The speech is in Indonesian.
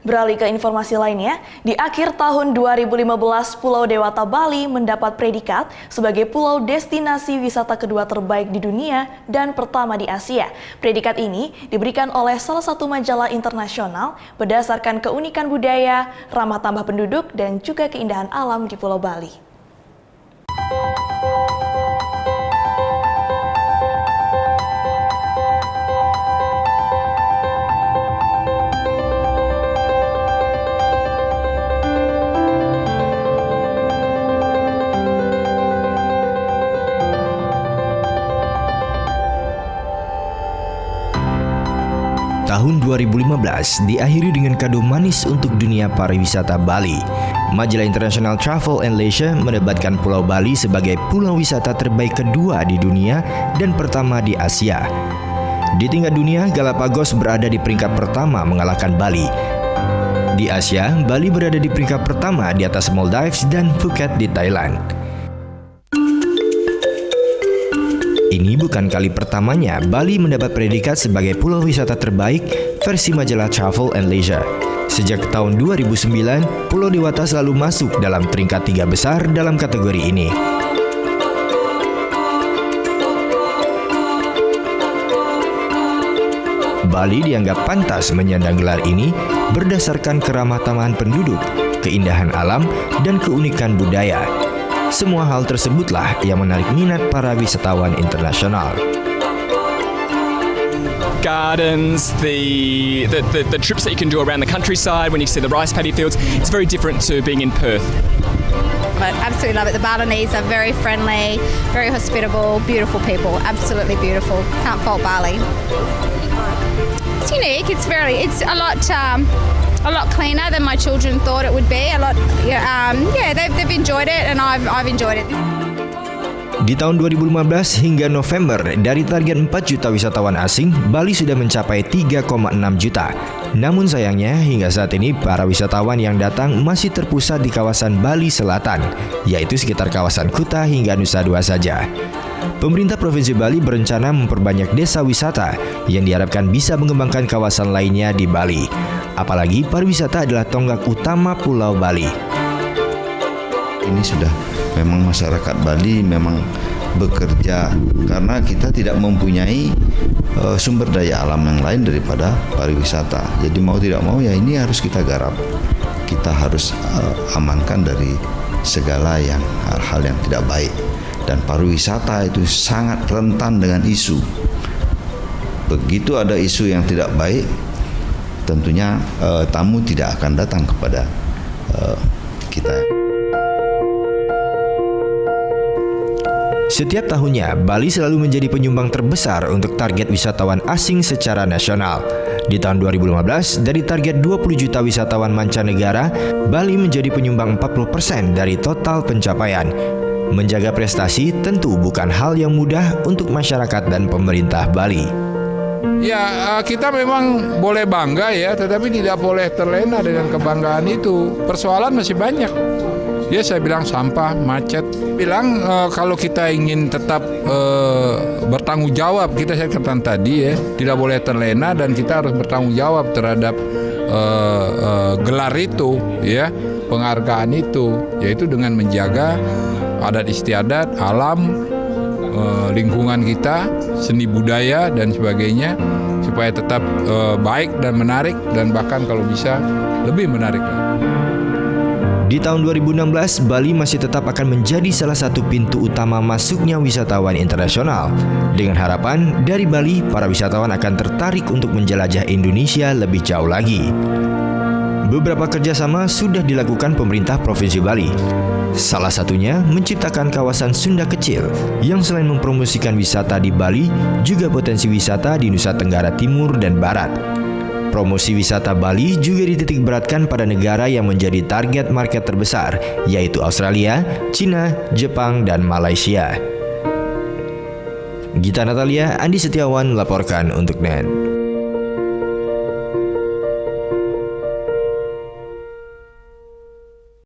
Beralih ke informasi lainnya, di akhir tahun 2015 Pulau Dewata Bali mendapat predikat sebagai pulau destinasi wisata kedua terbaik di dunia dan pertama di Asia. Predikat ini diberikan oleh salah satu majalah internasional berdasarkan keunikan budaya, ramah tambah penduduk, dan juga keindahan alam di Pulau Bali. Tahun 2015 diakhiri dengan kado manis untuk dunia pariwisata Bali. Majalah International Travel and Leisure menebatkan Pulau Bali sebagai pulau wisata terbaik kedua di dunia dan pertama di Asia. Di tingkat dunia, Galapagos berada di peringkat pertama mengalahkan Bali. Di Asia, Bali berada di peringkat pertama di atas Maldives dan Phuket di Thailand. Ini bukan kali pertamanya Bali mendapat predikat sebagai pulau wisata terbaik versi majalah Travel and Leisure. Sejak tahun 2009, Pulau Dewata selalu masuk dalam peringkat 3 besar dalam kategori ini. Bali dianggap pantas menyandang gelar ini berdasarkan keramah tamahan penduduk, keindahan alam, dan keunikan budaya. Semua hal tersebutlah yang menarik minat para wisatawan internasional. Gardens, the trips that you can do around the countryside when you see the rice paddy fields, it's very different to being in Perth. I absolutely love it. The Balinese are very friendly, very hospitable, beautiful people. Absolutely beautiful. Can't fault Bali. It's unique. It's a lot cleaner than my children thought it would be. They've enjoyed it, and I've enjoyed it. Di tahun 2015 hingga November, dari target 4 juta wisatawan asing, Bali sudah mencapai 3,6 juta. Namun sayangnya, hingga saat ini para wisatawan yang datang masih terpusat di kawasan Bali Selatan, yaitu sekitar kawasan Kuta hingga Nusa Dua saja. Pemerintah Provinsi Bali berencana memperbanyak desa wisata yang diharapkan bisa mengembangkan kawasan lainnya di Bali. Apalagi pariwisata adalah tonggak utama Pulau Bali. Ini sudah memang masyarakat Bali memang bekerja karena kita tidak mempunyai sumber daya alam yang lain daripada pariwisata. Jadi mau tidak mau ya ini harus kita garap. Kita harus amankan dari segala hal-hal yang tidak baik. Dan pariwisata itu sangat rentan dengan isu. Begitu ada isu yang tidak baik, tentunya tamu tidak akan datang kepada kita. Setiap tahunnya, Bali selalu menjadi penyumbang terbesar untuk target wisatawan asing secara nasional. Di tahun 2015, dari target 20 juta wisatawan mancanegara, Bali menjadi penyumbang 40% dari total pencapaian. Menjaga prestasi tentu bukan hal yang mudah untuk masyarakat dan pemerintah Bali. Ya, kita memang boleh bangga ya, tetapi tidak boleh terlena dengan kebanggaan itu. Persoalan masih banyak. Ya, saya bilang sampah, macet. Bilang kalau kita ingin tetap bertanggung jawab, saya katakan tadi ya, tidak boleh terlena dan kita harus bertanggung jawab terhadap gelar itu, ya, penghargaan itu, yaitu dengan menjaga adat istiadat, alam, lingkungan kita, seni budaya dan sebagainya, supaya tetap baik dan menarik dan bahkan kalau bisa lebih menarik. Di tahun 2016, Bali masih tetap akan menjadi salah satu pintu utama masuknya wisatawan internasional. Dengan harapan dari Bali, para wisatawan akan tertarik untuk menjelajah Indonesia lebih jauh lagi. Beberapa kerjasama sudah dilakukan pemerintah Provinsi Bali. Salah satunya menciptakan kawasan Sunda Kecil yang selain mempromosikan wisata di Bali, juga potensi wisata di Nusa Tenggara Timur dan Barat. Promosi wisata Bali juga dititik beratkan pada negara yang menjadi target market terbesar, yaitu Australia, Cina, Jepang, dan Malaysia. Gita Natalia, Andi Setiawan melaporkan untuk NET.